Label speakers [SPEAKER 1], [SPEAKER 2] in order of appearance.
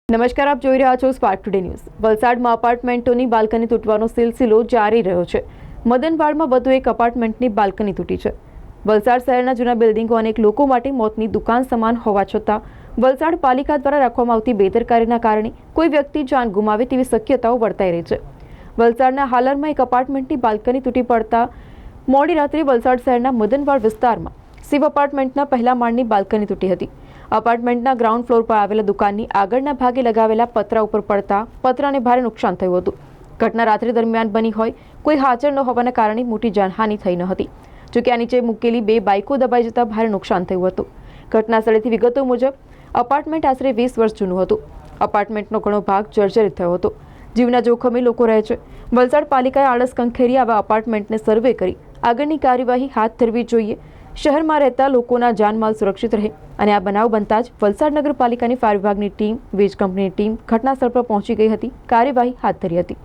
[SPEAKER 1] નમસ્કાર, આપ જોઈ રહ્યા છો સ્પાર્ક ટુડે ન્યૂઝ। વલસાડમાં અપાર્ટમેન્ટોની બાલ્કની તૂટવાનો સિલસિલો જારી રહ્યો છે। મદનવાડમાં વધુ એક અપાર્ટમેન્ટની બાલ્કની તૂટી છે। વલસાડ શહેરના જૂના બિલ્ડિંગો અનેક લોકો માટે મોતની દુકાન સમાન હોવા છતાં વલસાડ પાલિકા દ્વારા રાખવામાં આવતી બેદરકારીના કારણે કોઈ વ્યક્તિ જાન ગુમાવે તેવી શક્યતાઓ વર્તાઈ રહી છે। વલસાડના હાલરમાં એક અપાર્ટમેન્ટની બાલ્કની તૂટી પડતા મોડી રાત્રે વલસાડ શહેરના મદનવાડ વિસ્તારમાં શિવ અપાર્ટમેન્ટના પહેલા માળની બાલ્કની તૂટી હતી। અપાર્ટમેન્ટના ગ્રાઉન્ડ ફ્લોર પર આવેલા દુકાનની આગળના ભાગે લગાવેલા પતરા ઉપર પડતા પતરાને ભારે નુકસાન થયું હતું। ઘટના રાત્રે દરમિયાન બની હોય, કોઈ હાજર ન હોવાના કારણે મોટી જાનહાનિ થઈ ન હતી। જોકે આ નીચે મૂકેલી 2 બાઇકો દબાઈ જતા ભારે નુકસાન થયું હતું। ઘટના સ્થળેથી વિગતો મુજબ અપાર્ટમેન્ટ આશરે 20 વર્ષ જૂનું હતું। અપાર્ટમેન્ટનો ઘણો ભાગ જર્જરિત થયો હતો। જીવના જોખમે લોકો રહે છે। વલસાડ પાલિકાએ આળસ કંખેરી આવા અપાર્ટમેન્ટને સર્વે કરી આગળની કાર્યવાહી હાથ ધરવી જોઈએ। શહેરમાં રહેતા લોકોના જાનમાલ સુરક્ષિત રહે અને આ બનાવ બનતા જ વલસાડ નગરપાલિકાની ફાયર વિભાગની ટીમ, વીજ કંપનીની ટીમ ઘટનાસ્થળ પર પહોંચી ગઈ હતી, કાર્યવાહી હાથ ધરી હતી।